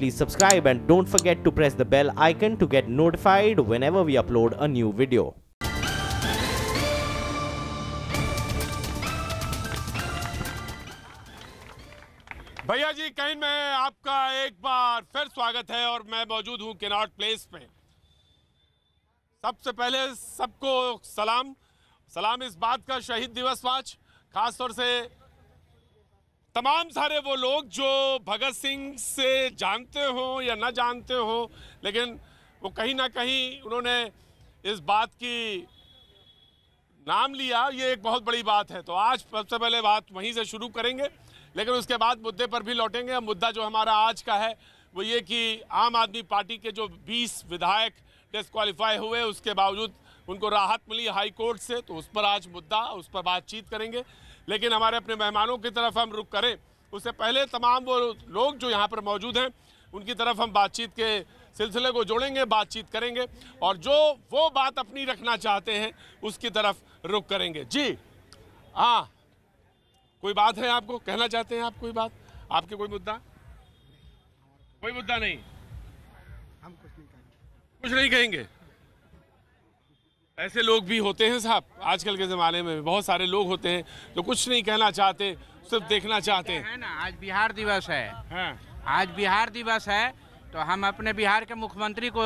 please subscribe and don't forget to press the bell icon to get notified whenever we upload a new video. भैया जी कहीं में आपका एक बार फिर स्वागत है और मैं मौजूद हूं कैनॉट प्लेस पे। सबसे पहले सबको सलाम इस बात का शहीद दिवस आज खास तौर से तमाम सारे वो लोग जो भगत सिंह से जानते हो या ना जानते हो, लेकिन वो कहीं ना कहीं उन्होंने इस बात की नाम लिया, ये एक बहुत बड़ी बात है। तो आज सबसे पहले बात वहीं से शुरू करेंगे, लेकिन उसके बाद मुद्दे पर भी लौटेंगे। मुद्दा जो हमारा आज का है वो ये कि आम आदमी पार्टी के जो 20 विधायक डिस्क्वालीफाई हुए, उसके बावजूद उनको राहत मिली हाई कोर्ट से, तो उस पर आज मुद्दा, उस पर बातचीत करेंगे। लेकिन हमारे अपने मेहमानों की तरफ हम रुख करें उससे पहले तमाम वो लोग जो यहाँ पर मौजूद हैं उनकी तरफ हम बातचीत के सिलसिले को जोड़ेंगे, बातचीत करेंगे और जो वो बात अपनी रखना चाहते हैं उसकी तरफ रुख करेंगे। जी हाँ, कोई बात है आपको कहना चाहते हैं आप? कोई बात आपके, कोई मुद्दा? कोई मुद्दा नहीं, हम कुछ नहीं कहेंगे। ऐसे लोग भी होते हैं साहब, आजकल के ज़माने में बहुत सारे लोग होते हैं जो कुछ नहीं कहना चाहते, सिर्फ देखना चाहते हैं ना। आज बिहार दिवस है। हाँ। आज बिहार दिवस है तो हम अपने बिहार के मुख्यमंत्री को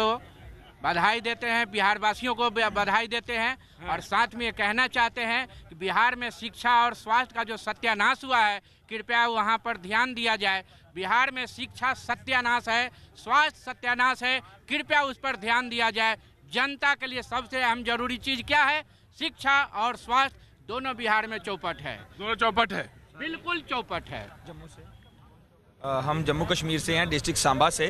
बधाई देते हैं, बिहार वासियों को बधाई देते हैं। हाँ। और साथ में ये कहना चाहते हैं कि बिहार में शिक्षा और स्वास्थ्य का जो सत्यानाश हुआ है, कृपया वहाँ पर ध्यान दिया जाए। बिहार में शिक्षा सत्यानाश है, स्वास्थ्य सत्यानाश है, कृपया उस पर ध्यान दिया जाए। जनता के लिए सबसे अहम जरूरी चीज क्या है? शिक्षा और स्वास्थ्य दोनों बिहार में चौपट है। दोनों चौपट है, बिल्कुल चौपट है। जम्मू से हम जम्मू कश्मीर से हैं, डिस्ट्रिक्ट सांबा से।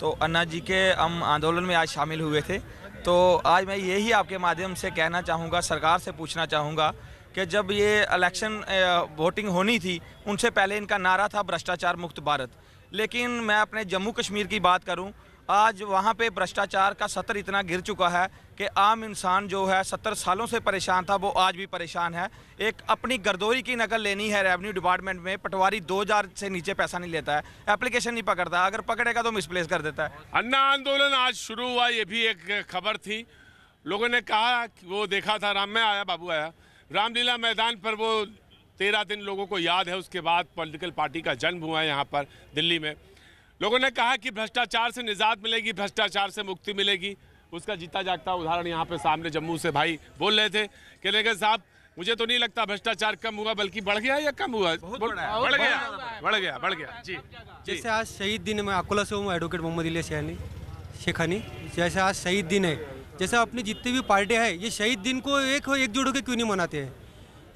तो अन्ना जी के हम आंदोलन में आज शामिल हुए थे। तो आज मैं यही आपके माध्यम से कहना चाहूँगा, सरकार से पूछना चाहूँगा कि जब ये इलेक्शन वोटिंग होनी थी उनसे पहले इनका नारा था भ्रष्टाचार मुक्त भारत। लेकिन मैं अपने जम्मू कश्मीर की बात करूं, आज वहां पे भ्रष्टाचार का स्तर इतना गिर चुका है कि आम इंसान जो है 70 सालों से परेशान था, वो आज भी परेशान है। एक अपनी गर्दोरी की नकल लेनी है रेवेन्यू डिपार्टमेंट में, पटवारी 2000 से नीचे पैसा नहीं लेता है, एप्लीकेशन नहीं पकड़ता, अगर पकड़ेगा तो मिसप्लेस कर देता है। अन्ना आंदोलन आज शुरू हुआ, ये भी एक खबर थी। लोगों ने कहा कि वो देखा था, बाबू आया रामलीला मैदान पर, वो 13 दिन लोगों को याद है। उसके बाद पॉलिटिकल पार्टी का जन्म हुआ है यहाँ पर दिल्ली में। लोगों ने कहा कि भ्रष्टाचार से निजात मिलेगी, भ्रष्टाचार से मुक्ति मिलेगी। उसका जीता जागता उदाहरण यहाँ पे सामने जम्मू से भाई बोल रहे थे कि लेकिन साहब मुझे तो नहीं लगता भ्रष्टाचार कम हुआ, बल्कि बढ़ गया या कम हुआ? बढ़ गया जी। जैसे आज शहीद दिन है, मैं अकोला से हूँ, एडवोकेट मोहम्मद इलियास शेखानी। जैसे आज शहीद दिन है, जैसे अपनी जितनी भी पार्टियाँ हैं ये शहीद दिन को एकजुट होकर क्यों नहीं मनाते हैं?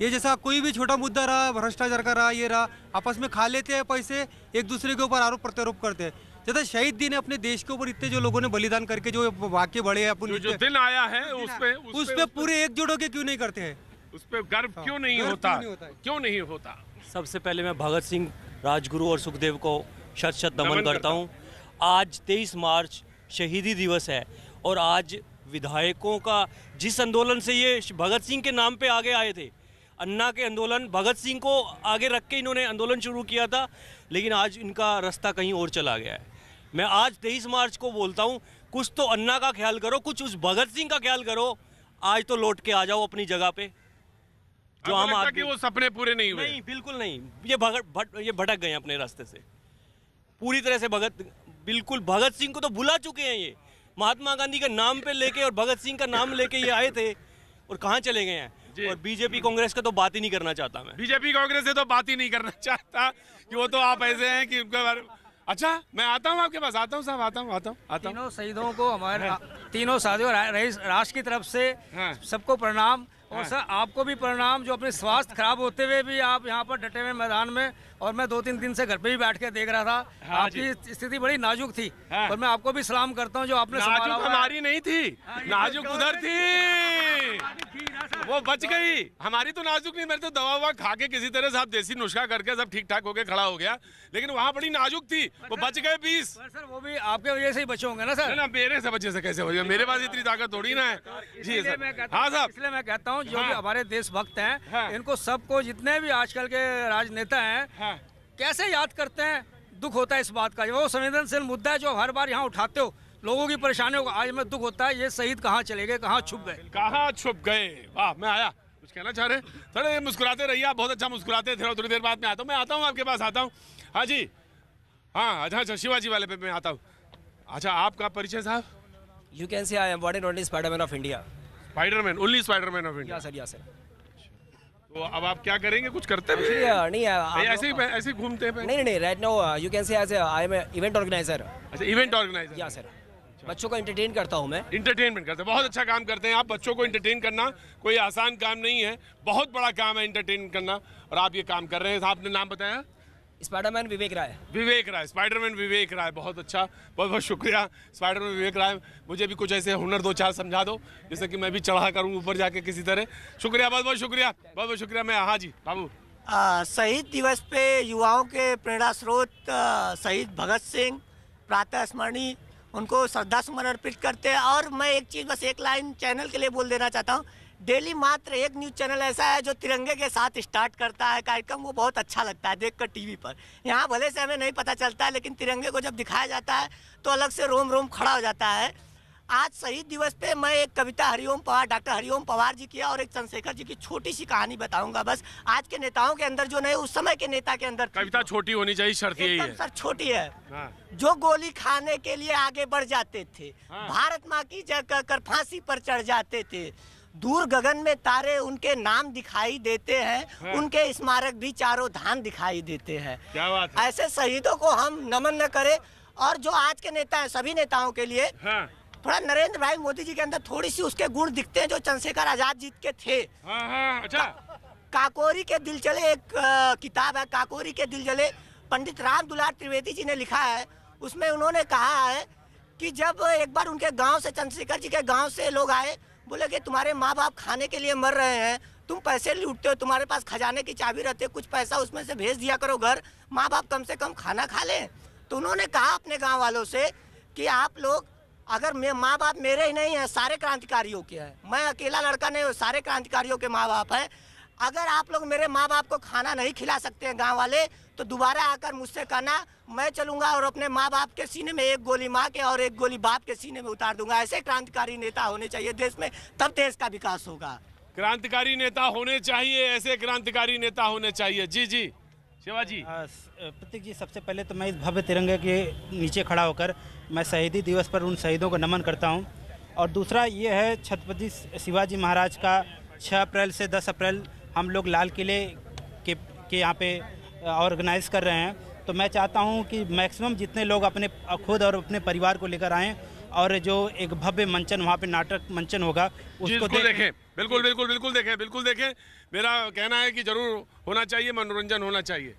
ये जैसा कोई भी छोटा मुद्दा रहा, भ्रष्टाचार का रहा, ये रहा, आपस में खा लेते हैं पैसे, एक दूसरे के ऊपर आरोप प्रत्यारोप करते हैं। जैसे शहीद दिन है, अपने देश के ऊपर इतने जो लोगों ने बलिदान करके जो वाक्य बढ़े हैं, अपन जो दिन आया है उस पे पूरे एकजुट होकर क्यों नहीं करते हैं? उस पे गर्व क्यों नहीं होता? क्यों नहीं होता? सबसे पहले मैं भगत सिंह, राजगुरु और सुखदेव को शत शत नमन करता हूँ। आज 23 मार्च शहीदी दिवस है और आज विधायकों का जिस आंदोलन से ये भगत सिंह के नाम पे आगे आए थे, अन्ना के आंदोलन, भगत सिंह को आगे रख के इन्होंने आंदोलन शुरू किया था, लेकिन आज इनका रास्ता कहीं और चला गया है। मैं आज 23 मार्च को बोलता हूँ, कुछ तो अन्ना का ख्याल करो, कुछ उस भगत सिंह का ख्याल करो। आज तो लौट के आ जाओ अपनी जगह पे। जो हम आदमी, वो सपने पूरे नहीं हुए। नहीं, बिल्कुल नहीं। ये भटक गए अपने रास्ते से पूरी तरह से। बिल्कुल भगत सिंह को तो भुला चुके हैं ये। महात्मा गांधी का नाम पे लेके और भगत सिंह का नाम लेके ये आए थे और कहाँ चले गए हैं। और बीजेपी कांग्रेस का तो बात ही नहीं करना चाहता मैं। बीजेपी कांग्रेस से तो बात ही नहीं करना चाहता कि वो तो आप ऐसे हैं कि उनके बारे। अच्छा, मैं आता हूँ आपके पास, आता हूँ साहब, आता हूँ। तीनों शहीदों को, हमारे तीनों साथियों राष्ट्र की तरफ से सबको प्रणाम। और सर आपको भी प्रणाम, जो अपने स्वास्थ्य खराब होते हुए भी आप यहाँ पर डटे हुए मैदान में। और मैं 2-3 दिन से घर पे भी बैठ के देख रहा था, आपकी स्थिति बड़ी नाजुक थी। और मैं आपको भी सलाम करता हूँ जो आपने संभाला। हमारी नहीं थी नाजुक, उधर थी, वो बच गई। हमारी तो नाजुक नहीं, मेरे तो दवा ववा खा के किसी तरह से आप देसी नुस्खा करके सब ठीक ठाक होके खड़ा हो गया, लेकिन वहाँ बड़ी नाजुक थी, वो बच गए 20। सर वो भी आपके वजह से ही बचे होंगे ना सर? ना, मेरे से वजह से कैसे हो गया? मेरे पास इतनी ताकत थोड़ी ना है जी सर। हाँ साहब, इसलिए मैं कहता हूँ जो भी हमारे देशभक्त हैं, इनको सबको, जितने भी आजकल के राजनेता हैं, कैसे याद करते हैं दुख होता है इस बात का। वो संवेदनशील मुद्दा है जो हर बार यहाँ उठाते हो, लोगों की परेशानियों का। आज में दुख होता है, ये शहीद कहाँ चले गए, कहाँ छुप गए, कहाँ छुप गए। वाह, मैं आया, कुछ कहना चाह रहे? थोड़े मुस्कुराते रहिए आप, बहुत अच्छा मुस्कुराते थे। थोड़ी देर बाद में आता हूँ, मैं आता हूँ आपके पास आता हूँ। हाँ जी, हाँ अच्छा, शिवाजी वाले पे मैं आता हूँ। अच्छा, आपका परिचय साहब? You can say I am what and only Spider-Man of India. Spiderman, only Spiderman of India. या सर। तो अब आप क्या करेंगे, कुछ करते हैं? नहीं ऐसे ही घूमते हैं? नहीं, right now you can say as I am event organiser. अच्छा, इवेंट ऑर्गेनाइजर। या सर, बच्चों को एंटरटेन करता हूँ मैं। इंटरटेनमेंट करते हैं, बहुत अच्छा काम करते हैं आप। बच्चों को एंटरटेन करना कोई आसान काम नहीं है, बहुत बड़ा काम है एंटरटेन करना, और आप ये काम कर रहे हैं। आपने नाम बताया? स्पाइडरमैन विवेक राय। विवेक राय, स्पाइडरमैन विवेक राय, बहुत अच्छा, बहुत बहुत शुक्रिया स्पाइडरमैन विवेक राय। मुझे भी कुछ ऐसे हुनर दो चार समझा दो, जिससे कि मैं भी चढ़ा करूँ ऊपर जाके किसी तरह। शुक्रिया, बहुत बहुत शुक्रिया, बहुत बहुत शुक्रिया। मैं, हाँ जी बाबू। शहीद दिवस पे युवाओं के प्रेरणा स्रोत शहीद भगत सिंह प्रातः स्मरणीय, उनको श्रद्धा सुमन अर्पित करते हैं। और मैं एक चीज़, बस एक लाइन चैनल के लिए बोल देना चाहता हूँ। डेली मात्र एक न्यूज़ चैनल ऐसा है जो तिरंगे के साथ स्टार्ट करता है कार्यक्रम, वो बहुत अच्छा लगता है देखकर टीवी पर। यहाँ भले से हमें नहीं पता चलता है, लेकिन तिरंगे को जब दिखाया जाता है तो अलग से रोम रोम खड़ा हो जाता है। आज शहीद दिवस पे मैं एक कविता हरिओम पवार, डॉक्टर हरिओम पवार जी की और एक चंद्रशेखर जी की छोटी सी कहानी बताऊंगा। बस आज के नेताओं के अंदर जो नहीं, उस समय के नेता के अंदर कविता छोटी होनी चाहिए, शर्त यही है सर, छोटी है। हाँ। जो गोली खाने के लिए आगे बढ़ जाते थे, हाँ। भारत माँ की जय कहकर फांसी पर चढ़ जाते थे, दूर गगन में तारे उनके नाम दिखाई देते हैं। हाँ। उनके स्मारक भी चारों धाम दिखाई देते हैं। क्या बात है। ऐसे शहीदों को हम नमन न करें। और जो आज के नेता हैं, सभी नेताओं के लिए हाँ। थोड़ा नरेंद्र भाई मोदी जी के अंदर थोड़ी सी उसके गुण दिखते हैं जो चंद्रशेखर आजाद जी के थे। हाँ, अच्छा। काकोरी के दिल चले एक किताब है, काकोरी के दिल जले, पंडित राम दुलार त्रिवेदी जी ने लिखा है। उसमें उन्होंने कहा है कि जब एक बार उनके गांव से, चंद्रशेखर जी के गांव से लोग आए, बोले कि तुम्हारे माँ बाप खाने के लिए मर रहे हैं, तुम पैसे लूटते हो, तुम्हारे पास खजाने की चाबी रहती है, कुछ पैसा उसमें से भेज दिया करो घर, माँ बाप कम से कम खाना खा लें। तो उन्होंने कहा अपने गाँव वालों से कि आप लोग, अगर माँ बाप मेरे ही नहीं है, सारे क्रांतिकारियों के हैं, मैं अकेला लड़का नहीं हूँ, सारे क्रांतिकारियों के माँ बाप हैं। अगर आप लोग मेरे माँ बाप को खाना नहीं खिला सकते हैं गांव वाले, तो दोबारा आकर मुझसे कहना, मैं चलूंगा और अपने माँ बाप के सीने में एक गोली माँ के और एक गोली बाप के सीने में उतार दूंगा। ऐसे क्रांतिकारी नेता होने चाहिए देश में, तब देश का विकास होगा। क्रांतिकारी नेता होने चाहिए, ऐसे क्रांतिकारी नेता होने चाहिए। जी जी शिवाजी। प्रतीक जी, सबसे पहले तो मैं इस भव्य तिरंगे के नीचे खड़ा होकर मैं शहीदी दिवस पर उन शहीदों को नमन करता हूं। और दूसरा ये है, छत्रपति शिवाजी महाराज का 6 अप्रैल से 10 अप्रैल हम लोग लाल किले के यहाँ पे ऑर्गेनाइज कर रहे हैं। तो मैं चाहता हूँ कि मैक्सिमम जितने लोग अपने खुद और अपने परिवार को लेकर आएँ, और जो एक भव्य मंचन वहाँ पे नाटक मंचन होगा उसको देखें। बिल्कुल बिल्कुल बिल्कुल देखें, बिल्कुल देखें। मेरा कहना है कि जरूर होना चाहिए, मनोरंजन होना चाहिए।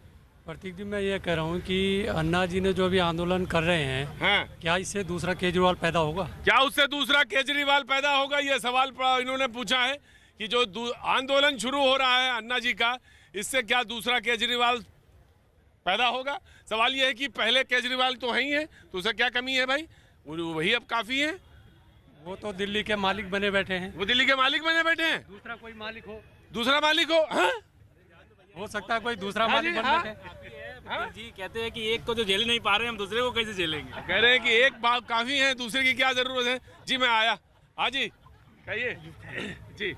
प्रतीक जी, मैं ये कह रहा हूँ कि अन्ना जी ने जो अभी आंदोलन कर रहे हैं, हाँ। क्या इससे दूसरा केजरीवाल पैदा होगा? क्या उससे दूसरा केजरीवाल पैदा होगा, ये सवाल इन्होंने पूछा है कि जो आंदोलन शुरू हो रहा है अन्ना जी का, इससे क्या दूसरा केजरीवाल पैदा होगा? सवाल ये है कि पहले केजरीवाल तो है ही है, तो उसे क्या कमी है भाई? वही अब काफी है। वो तो दिल्ली के मालिक बने बैठे हैं। वो दिल्ली के मालिक बने बैठे हैं। दूसरा कोई मालिक हो, दूसरा मालिक हो, हाँ? हो सकता है कोई दूसरा मालिक बन बैठे। जी कहते हैं कि एक को जो झेल नहीं पा रहे, हम दूसरे को कैसे झेलेंगे? कह रहे हैं कि एक बात काफी है, दूसरे की क्या जरूरत है। जी मैं आया। हाँ जी कहिए। जी।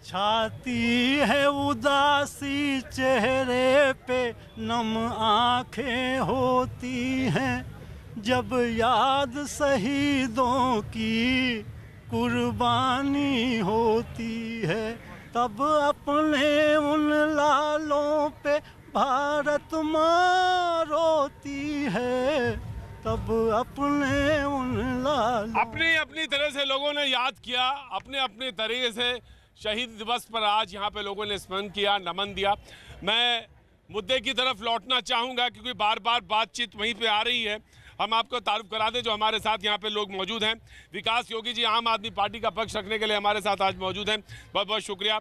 छाती है उदासी चेहरे पे, नम आंखें होती हैं, जब याद शहीदों की कुर्बानी होती है, तब अपने उन लालों पे भारत माँ रोती है, तब अपने उन लालों। अपनी अपनी तरह से लोगों ने याद किया, अपने अपने तरीके से शहीद दिवस पर आज यहाँ पे लोगों ने स्मरण किया, नमन दिया। मैं मुद्दे की तरफ लौटना चाहूँगा क्योंकि बार बार बातचीत वहीं पे आ रही है। हम आपको तारुफ करा दें जो हमारे साथ यहाँ पे लोग मौजूद हैं। विकास योगी जी आम आदमी पार्टी का पक्ष रखने के लिए हमारे साथ आज मौजूद हैं, बहुत बहुत शुक्रिया।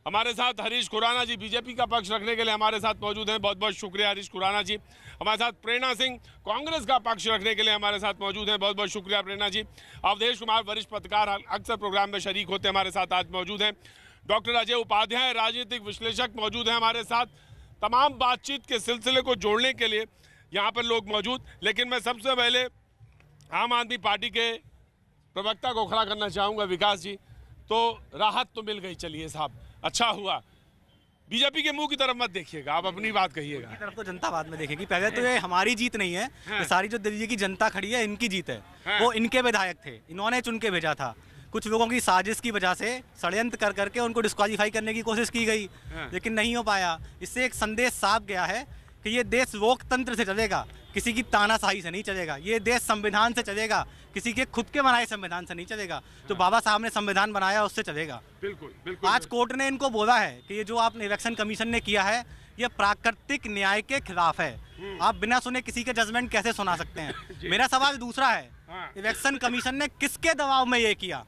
हमारे साथ हरीश खुराना जी बीजेपी का पक्ष रखने के लिए हमारे साथ मौजूद हैं, बहुत बहुत शुक्रिया हरीश खुराना जी। हमारे साथ प्रेरणा सिंह कांग्रेस का पक्ष रखने के लिए हमारे साथ मौजूद हैं, बहुत बहुत शुक्रिया प्रेरणा जी। अवधेश कुमार वरिष्ठ पत्रकार अक्सर प्रोग्राम में शरीक होते हमारे साथ आज मौजूद हैं। डॉक्टर अजय उपाध्याय राजनीतिक विश्लेषक मौजूद हैं हमारे साथ। तमाम बातचीत के सिलसिले को जोड़ने के लिए यहाँ पर लोग मौजूद। लेकिन मैं सबसे पहले आम आदमी पार्टी के प्रवक्ता को खड़ा करना चाहूँगा, विकास जी। तो राहत तो मिल गई, चलिए साहब, अच्छा हुआ। बीजेपी के मुंह की तरफ मत देखिएगा, आप अपनी बात कहिएगा। की तरफ तो जनता बाद में देखेगी, पहले तो ये हमारी जीत नहीं है। ये सारी जो दिल्ली की जनता खड़ी है, इनकी जीत है। वो इनके विधायक थे, इन्होंने चुन के भेजा था। कुछ लोगों की साजिश की वजह से षड्यंत्र कर करके उनको डिस्क्वालीफाई करने की कोशिश की गई, लेकिन नहीं हो पाया। इससे एक संदेश साफ गया है कि ये देश लोकतंत्र से चलेगा, किसी की तानाशाही से नहीं चलेगा। ये देश संविधान से चलेगा, किसी के खुद के बनाए संविधान से नहीं चलेगा। जो बाबा साहब ने संविधान बनाया उससे चलेगा। बिल्कुल बिल्कुल। आज कोर्ट ने इनको बोला है कि ये जो आपने इलेक्शन कमीशन ने किया है, ये प्राकृतिक न्याय के खिलाफ है। आप बिना सुने किसी के जजमेंट कैसे सुना सकते हैं? मेरा सवाल दूसरा है, इलेक्शन कमीशन ने किसके दबाव में ये किया,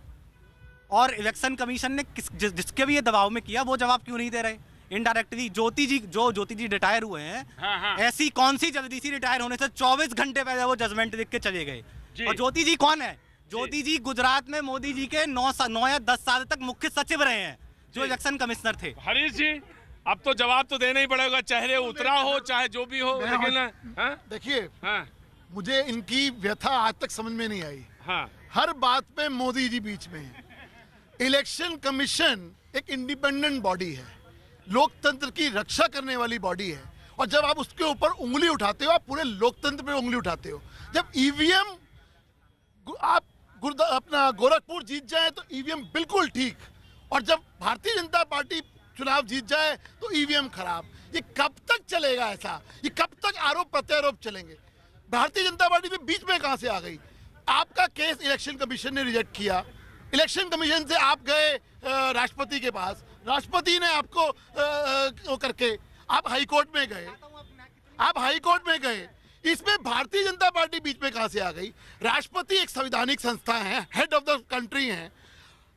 और इलेक्शन कमीशन ने जिसके भी ये दबाव में किया वो जवाब क्यों नहीं दे रहे? इनडायरेक्टली ज्योति जी रिटायर हुए हैं, ऐसी कौन सी जल्दी सी रिटायर होने से 24 घंटे पहले वो जजमेंट लिख के चले गए। और ज्योति जी कौन है? ज्योति जी गुजरात में मोदी जी के 9 या 10 साल तक मुख्य सचिव रहे हैं, जो इलेक्शन कमिश्नर थे। हरीश जी, अब तो जवाब तो देना ही पड़ेगा, चेहरे उतरा हो चाहे जो भी हो। देखिए, मुझे इनकी व्यथा आज तक समझ में नहीं आई। हर बात पे मोदी जी बीच में है। इलेक्शन कमीशन एक इंडिपेंडेंट बॉडी है, लोकतंत्र की रक्षा करने वाली बॉडी है, और जब आप उसके ऊपर उंगली उठाते हो, आप पूरे लोकतंत्र पे उंगली उठाते हो। जब ईवीएम आप अपना गोरखपुर जीत जाए तो ईवीएम बिल्कुल ठीक, और जब भारतीय जनता पार्टी चुनाव जीत जाए तो ईवीएम खराब। ये कब तक चलेगा ऐसा? ये कब तक आरोप प्रत्यारोप चलेंगे? भारतीय जनता पार्टी भी बीच में कहां से आ गई? आपका केस इलेक्शन कमीशन ने रिजेक्ट किया, इलेक्शन कमीशन से आप गए राष्ट्रपति के पास, राष्ट्रपति ने आपको वो करके आप हाई कोर्ट में गए, इसमें भारतीय जनता पार्टी बीच में कहां से आ गई? राष्ट्रपति एक संवैधानिक संस्था है, हेड ऑफ द कंट्री है।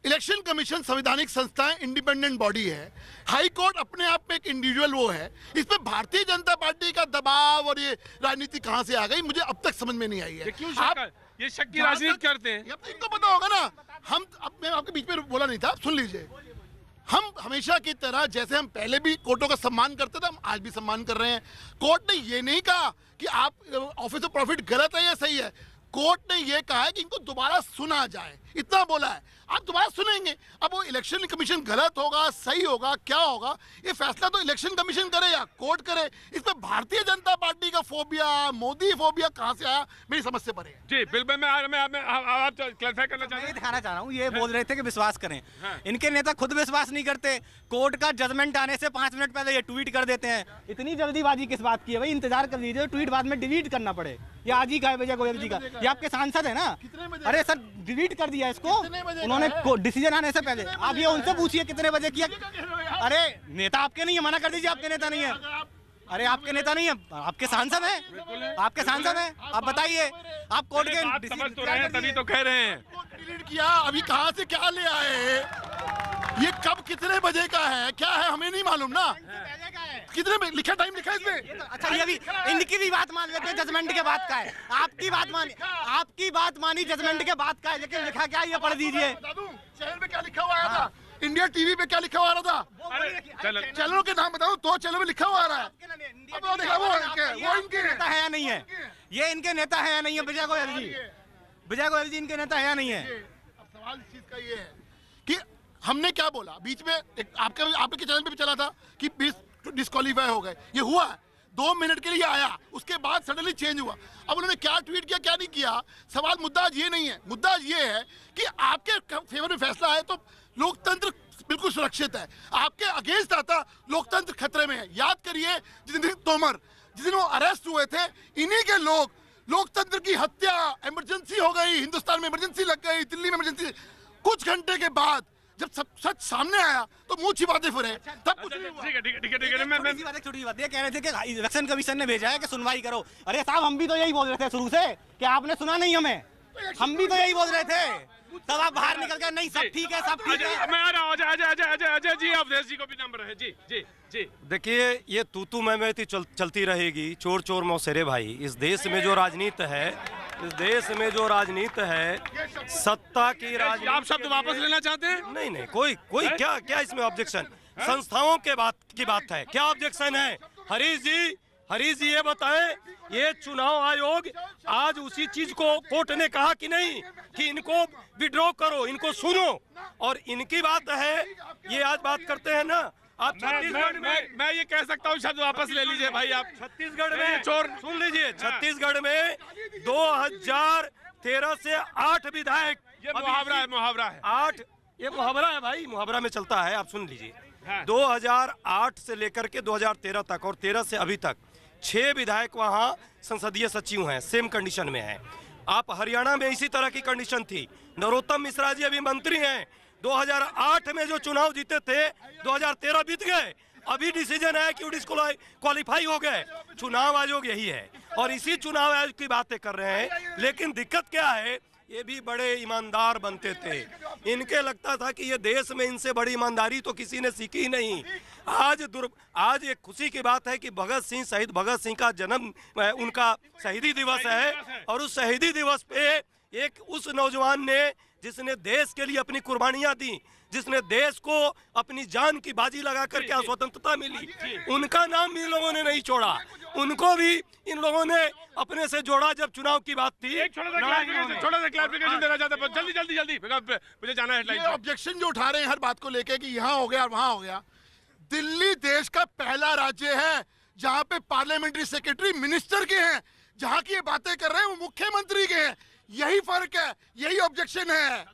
इलेक्शन कमीशन संवैधानिक संस्था है, इंडिपेंडेंट बॉडी है। हाई कोर्ट अपने आप में एक इंडिविजुअल वो है। इसमें भारतीय जनता पार्टी का दबाव और ये राजनीति कहां से आ गई, मुझे अब तक समझ में नहीं आई है। आप ये शक की राजनीति करते हैं? अब इनको पता होगा ना। मैं आपके बीच में बोला नहीं था, सुन लीजिए। हम हमेशा की तरह जैसे हम पहले भी कोर्टों का सम्मान करते थे, हम आज भी सम्मान कर रहे हैं। कोर्ट ने ये नहीं कहा कि आप ऑफिस ऑफ प्रॉफिट गलत है या सही है। कोर्ट ने ये कहा है कि इनको दोबारा सुना जाए, इतना बोला है। आप दोबारा सुनेंगे, अब वो इलेक्शन कमीशन गलत होगा सही होगा क्या होगा, ये फैसला तो इलेक्शन कमीशन करे या कोर्ट करे। इसमें भारतीय जनता पार्टी का फोबिया, मोदी फोबिया कहां से आया, मेरी समझ से परे है। जी बिल्कुल, मैं आप क्लैरिफाई करना दिखाना चाह रहा हूँ। ये बोल रहे थे कि विश्वास करें, इनके नेता खुद विश्वास नहीं करते। कोर्ट का जजमेंट आने से 5 मिनट पहले ये ट्वीट कर देते हैं। इतनी जल्दीबाजी किस बात की है भाई? इंतजार कर लीजिए, ट्वीट बाद में डिलीट करना पड़े। ये आज ही का है विजय गोयल जी का, ये आपके सांसद है ना? अरे सर, डिलीट कर दिया इसको उन्होंने डिसीजन आने से पहले। आप ये उनसे पूछिए कितने बजे किया। अरे नेता आपके नहीं है, मना कर दीजिए आपके नेता नहीं है। अरे आपके नेता नहीं है, आपके सांसद हैं, आपके सांसद हैं। आप बताइए, आप कोर्ट के समझ तो रहे हैं, तभी तो कह रहे हैं। डिलीट किया, अभी कहां से क्या ले आए, ये कब कितने बजे का है क्या है हमें नहीं मालूम ना। कितने में लिखा, टाइम लिखा इसमें? अच्छा, ये भी इनकी भी बात मान लेते हैं, जजमेंट के बाद का है। आपकी बात मानी जजमेंट के बाद का है, लेकिन लिखा क्या है ये पढ़ दीजिए। चैनल पे क्या लिखा हुआ आया था? इंडिया टीवी पे क्या लिखा हुआ आ रहा था? चैनलों के नाम बताओ, 2 चैनल में लिखा हुआ आ रहा है। वो इनके नेता है या नहीं है? ये इनके नेता है या नहीं है? विजय गोयल जी इनके नेता है या नहीं है? अब सवाल इस चीज का ये है कि हमने क्या बोला बीच में, आपके चैनल पे भी चला था कि डिस्क्वालीफाई हो गए। ये हुआ 2 मिनट के लिए आया, उसके बाद सडनली चेंज हुआ। अब उन्होंने क्या ट्वीट किया क्या नहीं किया, सवाल मुद्दा आज ये नहीं है। मुद्दा आज ये है कि आपके फेवर में फैसला है तो लोकतंत्र बिल्कुल सुरक्षित है, आपके अगेंस्ट आता लोकतंत्र खतरे में है। याद करिए जिस दिन तोमर, जिस दिन वो अरेस्ट हुए थे, इन्हीं के लोग, लोकतंत्र की हत्या, इमरजेंसी हो गई, हिंदुस्तान में इमरजेंसी लग गई, दिल्ली में इमरजेंसी। कुछ घंटे के बाद जब सब सच सामने आया तो मुंह छिपाते फिरे, तब कुछ नहीं हुआ। ठीक है, मैं छोटी बात ये कह रहे थे कि इलेक्शन कमीशन ने भेजा है कि सुनवाई करो। अरे साहब, हम भी तो यही बोल रहे थे शुरू से कि आपने सुना नहीं हमें, हम भी तो यही बोल रहे थे। तब आप बाहर निकल कर नहीं सब ठीक है, सब ठीक है। मैं आ रहा हूँ, अजय जी, अवधेश जी को भी नंबर है। जी जी जी। देखिए, ये तू मैं चलती रहेगी, चोर चोर मौसेरे भाई। इस देश में जो राजनीति है, इस देश में जो राजनीति है, सत्ता की राजनीति। आप शब्द वापस लेना चाहते हैं? नहीं, कोई क्या इसमें ऑब्जेक्शन? संस्थाओं के बात की बात है, क्या ऑब्जेक्शन है? हरीश हरीश जी ये बताएं, ये चुनाव आयोग आज उसी चीज को कोर्ट ने कहा कि नहीं कि इनको विड्रॉ करो, इनको सुनो, और इनकी बात है ये आज बात करते हैं ना। आप छत्तीसगढ़ में मैं ये कह सकता हूँ, शब्द वापस ले लीजिए भाई। आप छत्तीसगढ़ में चोर सुन लीजिए, छत्तीसगढ़ में 2013 से 8 विधायक, ये मुहावरा है, मुहावरा है 8, ये मुहावरा है भाई, मुहावरा में चलता है, आप सुन लीजिए। 2008 से लेकर के 2013 तक और 13 से अभी तक 6 विधायक वहाँ संसदीय सचिव हैं, सेम कंडीशन में हैं। आप हरियाणा में इसी तरह की कंडीशन थी। नरोत्तम मिश्रा जी अभी मंत्री हैं, 2008 में जो चुनाव जीते थे 2013 बीत गए, अभी डिसीजन है कि डिस्क्वालीफाई हो गए। चुनाव आयोग यही है और इसी चुनाव आयोग की बातें कर रहे हैं। लेकिन दिक्कत क्या है, ये भी बड़े ईमानदार बनते थे, इनके लगता था कि ये देश में इनसे बड़ी ईमानदारी तो किसी ने सीखी नहीं। आज एक खुशी की बात है कि भगत सिंह, शहीद भगत सिंह का जन्म, उनका शहीदी दिवस है, और उस शहीदी दिवस पे एक उस नौजवान ने जिसने देश के लिए अपनी कुर्बानियां दी, जिसने देश को अपनी जान की बाजी लगा कर क्या स्वतंत्रता मिली, उनका नाम इन लोगों ने नहीं छोड़ा, उनको भी इन लोगों ने अपने से जोड़ा जब चुनाव की बात थी। छोटा सा क्लैरिफिकेशन देना चाहता हूं, जल्दी मुझे जाना है। ये ऑब्जेक्शन जो उठा रहे हैं हर बात को लेके कि यहाँ हो गया वहाँ हो गया, दिल्ली देश का पहला राज्य है जहाँ पे पार्लियामेंट्री सेक्रेटरी मिनिस्टर के हैं, जहाँ की ये बातें कर रहे हैं वो मुख्यमंत्री के हैं। यही फर्क है, यही ऑब्जेक्शन है।